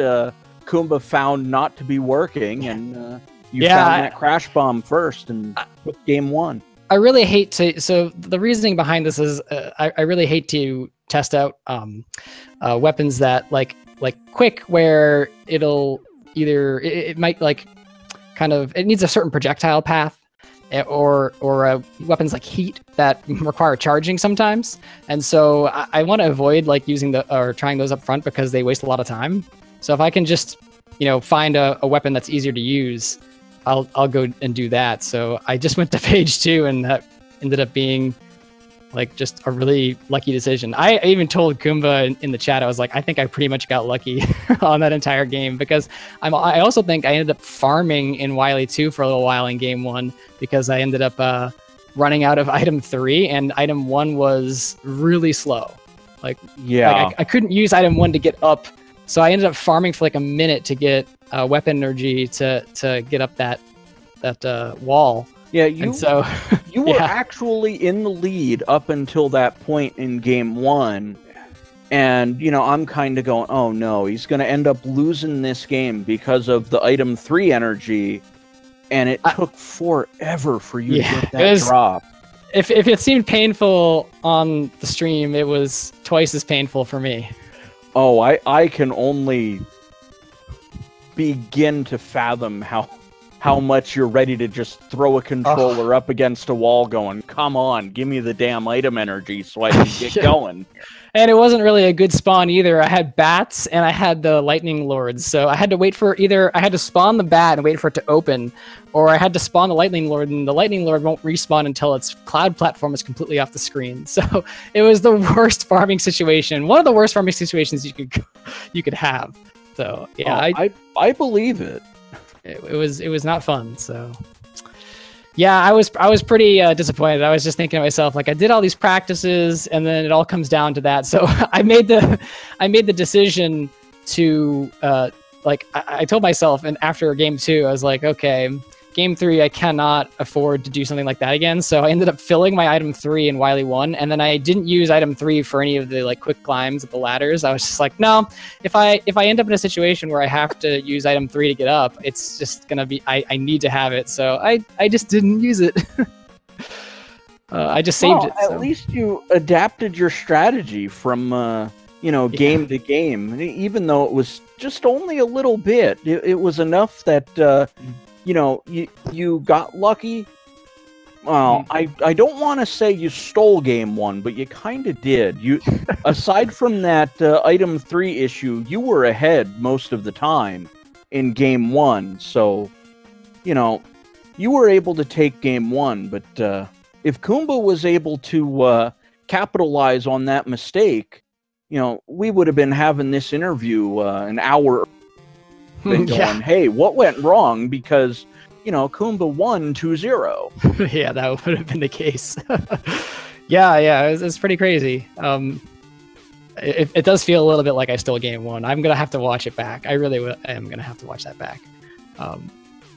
Speaker 1: Kuumba found not to be working, and you found that crash bomb first and took game 1.
Speaker 3: I really hate to. So the reasoning behind this is, I really hate to test out weapons that like quick, where it'll either it might like kind of it needs a certain projectile path, or weapons like heat that require charging sometimes. And so I want to avoid like using or trying those up front because they waste a lot of time. So if I can just find a weapon that's easier to use, I'll go and do that. So I just went to page 2, and that ended up being like just a really lucky decision. I even told Kuumba in the chat, I was like, I think I pretty much got lucky on that entire game, because I also think I ended up farming in Wily 2 for a little while in game 1, because I ended up running out of item 3, and item 1 was really slow. Like I couldn't use item 1 to get up. So I ended up farming for like a minute to get weapon energy to get up that wall. Yeah, you
Speaker 1: were actually in the lead up until that point in game 1, and I'm kind of going, oh no, he's going to end up losing this game because of the item 3 energy, and it took forever for you to get that drop.
Speaker 3: If it seemed painful on the stream, it was twice as painful for me.
Speaker 1: Oh, I can only begin to fathom how much you're ready to just throw a controller up against a wall going, come on, give me the damn item energy so I can get going.
Speaker 3: And it wasn't really a good spawn either. I had bats and I had the lightning lords. So I had to wait for I had to spawn the bat and wait for it to open, or I had to spawn the lightning lord, and the lightning lord won't respawn until its cloud platform is completely off the screen. So it was the worst farming situation. One of the worst farming situations you could have. So yeah,
Speaker 1: I believe it.
Speaker 3: It was not fun. So yeah, I was pretty disappointed. I was just thinking to myself, like, I did all these practices, and then it all comes down to that. So I made the decision to I told myself, and after game 2, I was like, okay, game 3, I cannot afford to do something like that again. So I ended up filling my item 3 in Wily 1, and then I didn't use item 3 for any of the like quick climbs of the ladders. I was just like, no, if I end up in a situation where I have to use item 3 to get up, it's just gonna be I need to have it. So I just didn't use it. I just saved it.
Speaker 1: At least you adapted your strategy from game to game, even though it was just only a little bit. It was enough that you got lucky. Well, I don't want to say you stole game 1, but you kind of did. You, aside from that item 3 issue, you were ahead most of the time in game 1. So, you were able to take game 1. But if Kuumba was able to capitalize on that mistake, we would have been having this interview an hour. Been going, hey, what went wrong? Because, Kuumba won 2-0.
Speaker 3: Yeah, that would have been the case. Yeah, it's pretty crazy. It does feel a little bit like I stole game 1. I'm gonna have to watch it back. I really am gonna have to watch that back.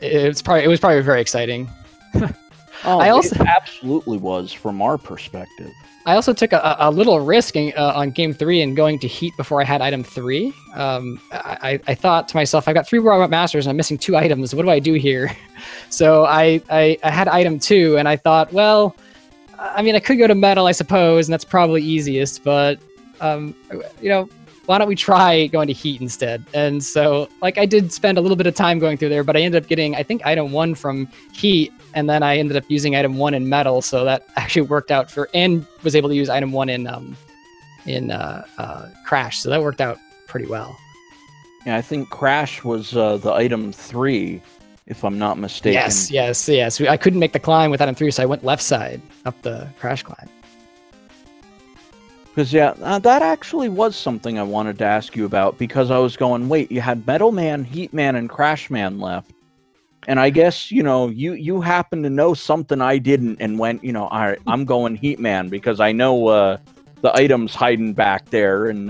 Speaker 3: It was probably very exciting.
Speaker 1: It absolutely was from our perspective.
Speaker 3: I also took a little risk on game 3 and going to heat before I had item 3. I thought to myself, I've got 3 Robot Masters and I'm missing 2 items. What do I do here? So I had item 2, and I thought, well, I mean, I could go to metal, I suppose, and that's probably easiest, but why don't we try going to heat instead? And so, like, I did spend a little bit of time going through there, but I ended up getting, I think, item 1 from heat, and then I ended up using item 1 in metal, so that actually worked out and was able to use item 1 in crash, so that worked out pretty well.
Speaker 1: Yeah, I think crash was the item 3, if I'm not mistaken.
Speaker 3: Yes. I couldn't make the climb with item 3, so I went left side up the crash climb.
Speaker 1: Because, yeah, that actually was something I wanted to ask you about, because I was going, wait, you had Metal Man, Heat Man, and Crash Man left. And I guess, you know, you happen to know something I didn't and went, you know, all right, I'm going Heat Man because I know the items hiding back there. And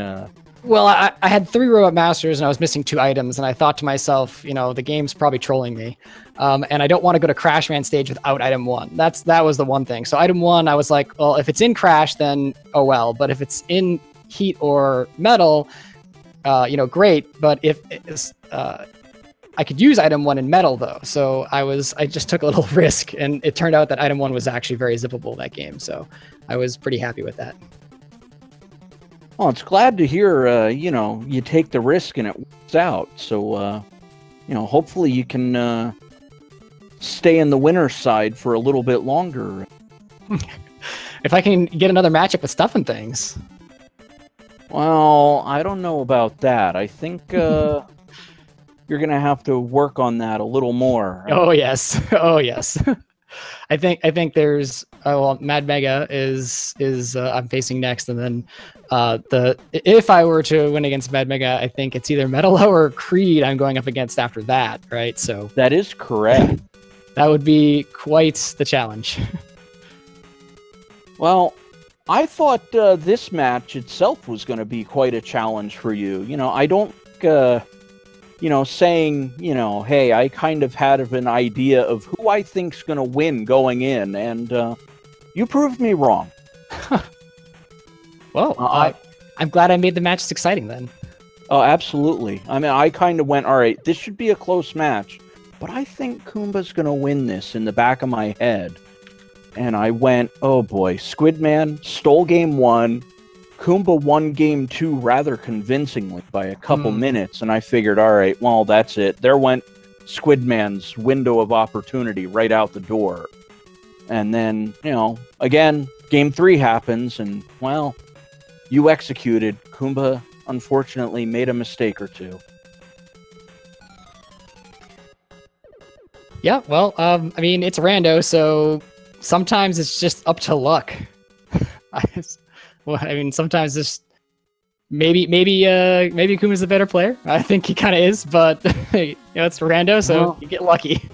Speaker 3: Well, I had 3 Robot Masters and I was missing 2 items, and I thought to myself, you know, the game's probably trolling me. And I don't want to go to Crash Man stage without item 1. That was the one thing. So item 1, I was like, well, if it's in Crash, then oh well. But if it's in Heat or Metal, you know, great. But if it's, I could use item 1 in Metal though. So I just took a little risk, and it turned out that item 1 was actually very zippable that game. So I was pretty happy with that.
Speaker 1: well, it's glad to hear, you know, you take the risk and it works out. So, you know, hopefully you can stay in the winner's side for a little bit longer.
Speaker 3: If I can get another matchup with Stuff and Things.
Speaker 1: Well, I don't know about that. I think you're going to have to work on that a little more.
Speaker 3: Oh, yes. Oh, yes. I think there's well, Mad Mega is I'm facing next, and then if I were to win against Mad Mega, I think it's either Metalo or Creed I'm going up against after that, right? So
Speaker 1: That is correct.
Speaker 3: that would be quite the challenge.
Speaker 1: Well, I thought this match itself was going to be quite a challenge for you. You know, I don't, you know, saying, you know, hey, I kind of had an idea of who I think's going to win going in, and you proved me wrong.
Speaker 3: Well, I'm glad I made the matches exciting then.
Speaker 1: Oh, absolutely. I mean, I kind of went, all right, this should be a close match, but I think Kuumba's going to win this in the back of my head. And I went, oh boy, Squidman stole game 1. Kuumba won game 2 rather convincingly by a couple minutes, and I figured, all right, well, that's it. There went Squidman's window of opportunity right out the door. And then, you know, again, game 3 happens, and, well, you executed. Kuumba, unfortunately, made a mistake or two.
Speaker 3: Yeah, well, I mean, it's rando, so sometimes it's just up to luck. Well, I mean, sometimes this maybe Kuma's a better player. I think he kind of is, but you know, it's rando, so you get lucky.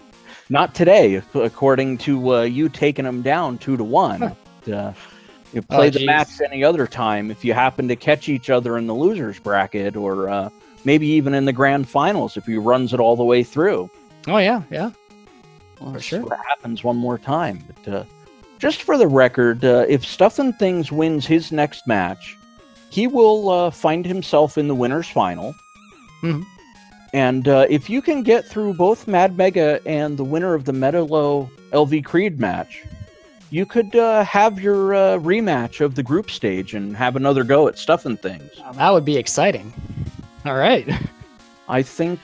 Speaker 1: Not today, according to you taking him down 2-1. You play the match any other time if you happen to catch each other in the losers bracket, or maybe even in the grand finals if he runs it all the way through.
Speaker 3: Oh yeah.
Speaker 1: Well,
Speaker 3: for sure.
Speaker 1: What happens one more time. But just for the record, if Stuff and Things wins his next match, he will find himself in the winner's final.
Speaker 3: Mm-hmm.
Speaker 1: And if you can get through both Mad Mega and the winner of the Metalo LV Creed match, you could have your rematch of the group stage and have another go at Stuff and Things.
Speaker 3: That would be exciting. All right.
Speaker 1: I think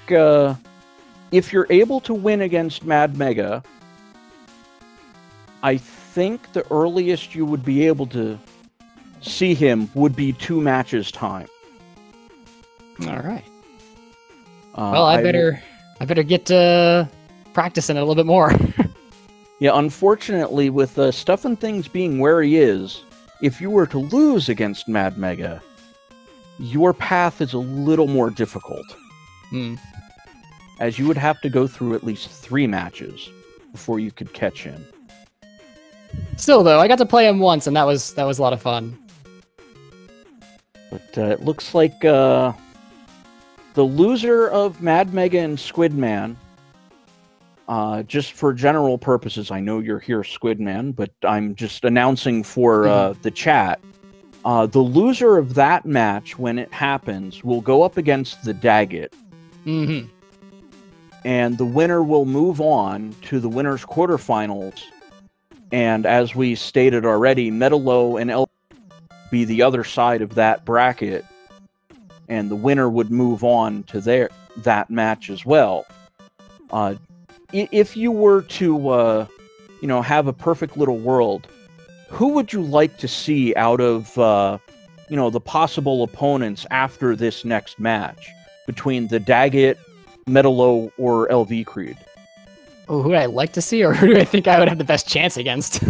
Speaker 1: if you're able to win against Mad Mega, I think the earliest you would be able to see him would be 2 matches time.
Speaker 3: All right. Well, I better get practicing it a little bit more.
Speaker 1: Yeah, unfortunately, with Stuff and Things being where he is, if you were to lose against Mad Mega, your path is a little more difficult. As you would have to go through at least 3 matches before you could catch him.
Speaker 3: Still, though, I got to play him once, and that was a lot of fun.
Speaker 1: But it looks like the loser of Mad Mega and Squidman, just for general purposes, I know you're here, Squidman, but I'm just announcing for the chat. The loser of that match, when it happens, will go up against the Daggett.
Speaker 3: Mm-hmm.
Speaker 1: And the winner will move on to the winner's quarterfinals. And as we stated already, Metalo and L be the other side of that bracket. And the winner would move on to that match as well. If you were to, have a perfect little world, who would you like to see out of, the possible opponents after this next match between the Daggett, Metalo, or LV Creed?
Speaker 3: Oh, who would I like to see, or who do I think I would have the best chance against?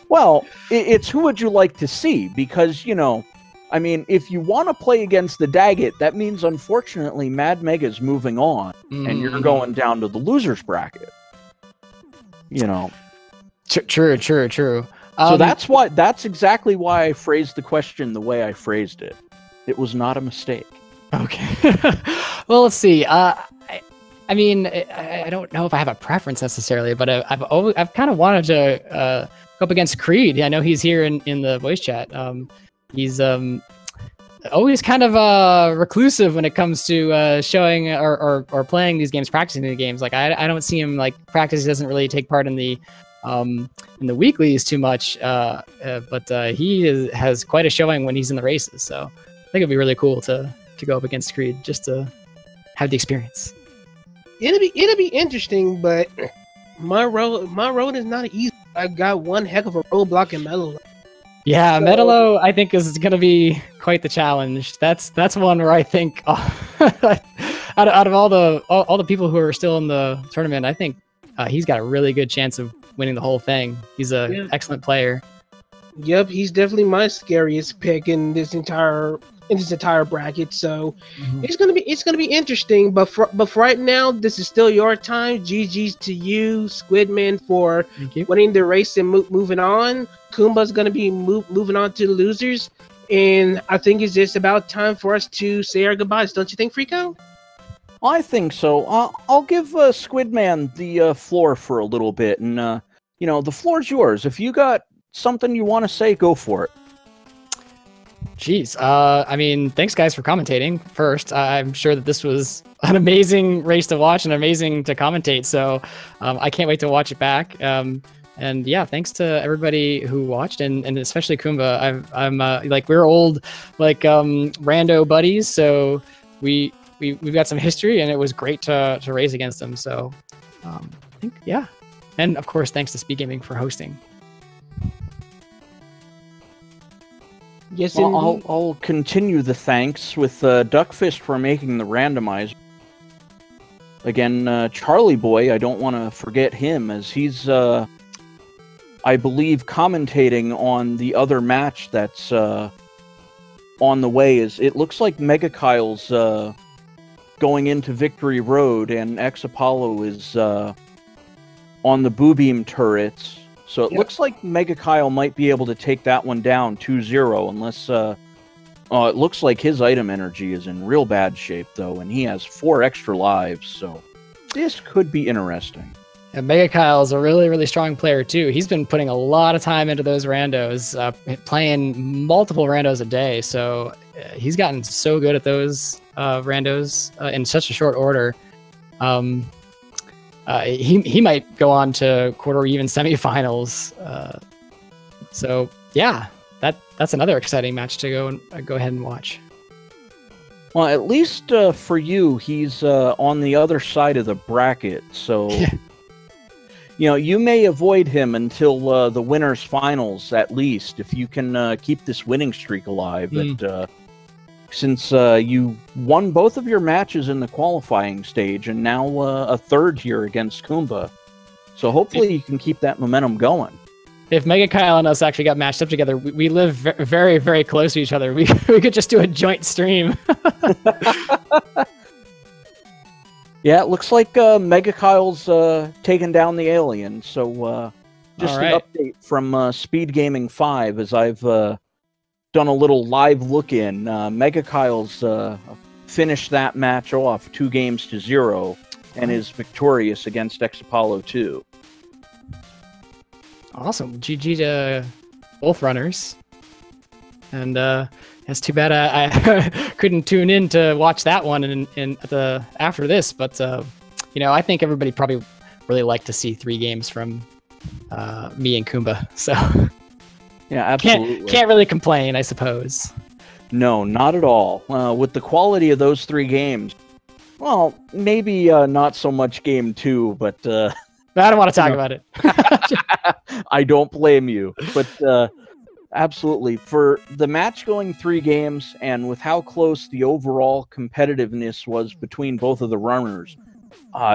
Speaker 1: Well, it's who would you like to see? Because, you know, I mean, if you want to play against the Daggett, that means, unfortunately, Mad Mega's moving on, and you're going down to the loser's bracket. You know.
Speaker 3: True.
Speaker 1: So that's exactly why I phrased the question the way I phrased it. It was not a mistake.
Speaker 3: Okay. Well, let's see. I mean, I don't know if I have a preference necessarily, but I've kind of wanted to go up against Creed. I know he's here in the voice chat. He's always kind of reclusive when it comes to showing or playing these games, practicing the games. Like I don't see him like practice. He doesn't really take part in the weeklies too much. But he has quite a showing when he's in the races. So I think it'd be really cool to go up against Creed just to have the experience.
Speaker 2: It'll be interesting, but my road is not easy. I've got one heck of a roadblock in Metalo.
Speaker 3: Yeah, Metalo, I think, is going to be quite the challenge. That's one where I think out of all the people who are still in the tournament, I think he's got a really good chance of winning the whole thing. He's an excellent player.
Speaker 2: Yep, he's definitely my scariest pick in this entire bracket. So it's gonna be interesting. But for right now, this is still your time. GG's to you, Squidman, for winning the race and moving on. Kuumba's gonna be moving on to the losers, and I think it's just about time for us to say our goodbyes. Don't you think, Frico?
Speaker 1: I think so. I'll give Squidman the floor for a little bit, and you know, the floor's yours. If you got something you want to say, go for it.
Speaker 3: Jeez. I mean, thanks guys for commentating first. I'm sure that this was an amazing race to watch and amazing to commentate. So I can't wait to watch it back. And yeah, thanks to everybody who watched and especially Kuumba. I'm like, we're old, like rando buddies. So we've got some history and it was great to race against them. So I think, yeah. And of course, thanks to Speed Gaming for hosting.
Speaker 2: Yes,
Speaker 1: well, I'll continue the thanks with Duckfist for making the randomizer. Again, Charlie Boy, I don't want to forget him, as he's, I believe, commentating on the other match that's on the way. It looks like Mega Kyle's going into Victory Road, and X Apollo is on the Boo Beam turrets. So it looks like Mega Kyle might be able to take that one down 2-0, unless, it looks like his item energy is in real bad shape, though, and he has 4 extra lives, so this could be interesting.
Speaker 3: And Mega Kyle is a really, really strong player, too. He's been putting a lot of time into those randos, playing multiple randos a day, so he's gotten so good at those randos in such a short order. He might go on to quarter or even semifinals. So yeah, that's another exciting match to go ahead and watch.
Speaker 1: Well, at least for you, he's on the other side of the bracket, so you know, you may avoid him until the winners' finals, at least, if you can keep this winning streak alive. Since you won both of your matches in the qualifying stage, and now a third here against Kuumba. So hopefully you can keep that momentum going.
Speaker 3: If Mega Kyle and us actually got matched up together, we live very, very close to each other. We could just do a joint stream.
Speaker 1: Yeah, it looks like Mega Kyle's taking down the alien. So just an update from Speed Gaming 5, as I've done a little live look-in. Mega Kyle's finished that match off 2-0 and is victorious against X Apollo 2. Awesome.
Speaker 3: GG to both runners. And it's too bad I couldn't tune in to watch that one after this. But, you know, I think everybody probably really liked to see 3 games from me and Kuumba. So...
Speaker 1: Yeah, absolutely.
Speaker 3: Can't really complain, I suppose.
Speaker 1: No, not at all. With the quality of those 3 games, well, maybe not so much game 2, but... I
Speaker 3: don't want to talk about it.
Speaker 1: I don't blame you. But absolutely, for the match going 3 games, and with how close the overall competitiveness was between both of the runners,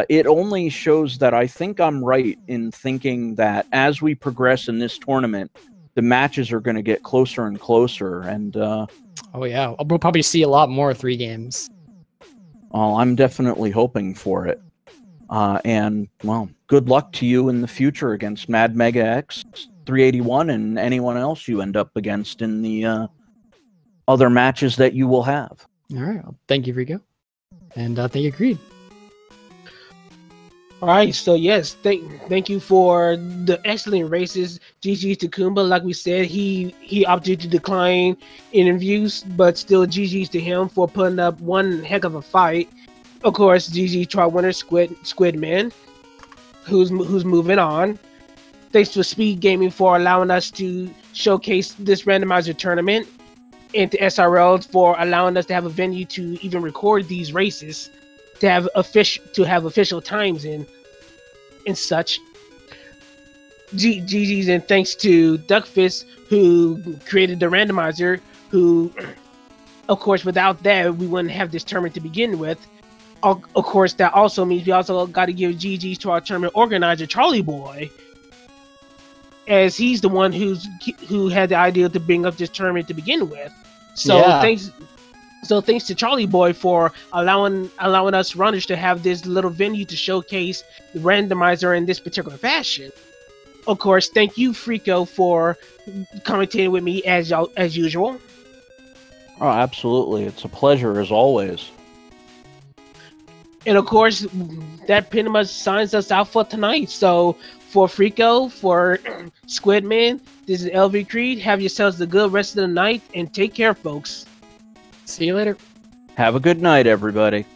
Speaker 1: It only shows that I think I'm right in thinking that as we progress in this tournament, the matches are going to get closer and closer. And
Speaker 3: oh yeah, we'll probably see a lot more 3 games.
Speaker 1: well, I'm definitely hoping for it. And well, good luck to you in the future against Mad Mega X 381 and anyone else you end up against in the other matches that you will have.
Speaker 3: All right, well, thank you, Rico, and thank you, Creed.
Speaker 2: All right, so yes, thank you for the excellent races. GG's to Kuumba. Like we said, he opted to decline interviews, but still GG's to him for putting up one heck of a fight. Of course, GG trial winner Squidman, who's moving on. Thanks to Speed Gaming for allowing us to showcase this randomizer tournament, and to SRL for allowing us to have a venue to even record these races, to have official times and such. GG's, and thanks to Duckfist, who created the randomizer, who, of course, without that, we wouldn't have this tournament to begin with. Of course, that also means we also got to give GG's to our tournament organizer, Charlie Boy, as he's the one who had the idea to bring up this tournament to begin with. So yeah. Thanks to Charlie Boy for allowing us runners to have this little venue to showcase the randomizer in this particular fashion. Of course, thank you, Frico, for commentating with me as usual.
Speaker 1: Oh, absolutely. It's a pleasure as always.
Speaker 2: And of course, that pretty much signs us out for tonight. So for Frico, for Squidman, this is LV Creed. Have yourselves a good rest of the night and take care, folks.
Speaker 3: See you later.
Speaker 1: Have a good night, everybody.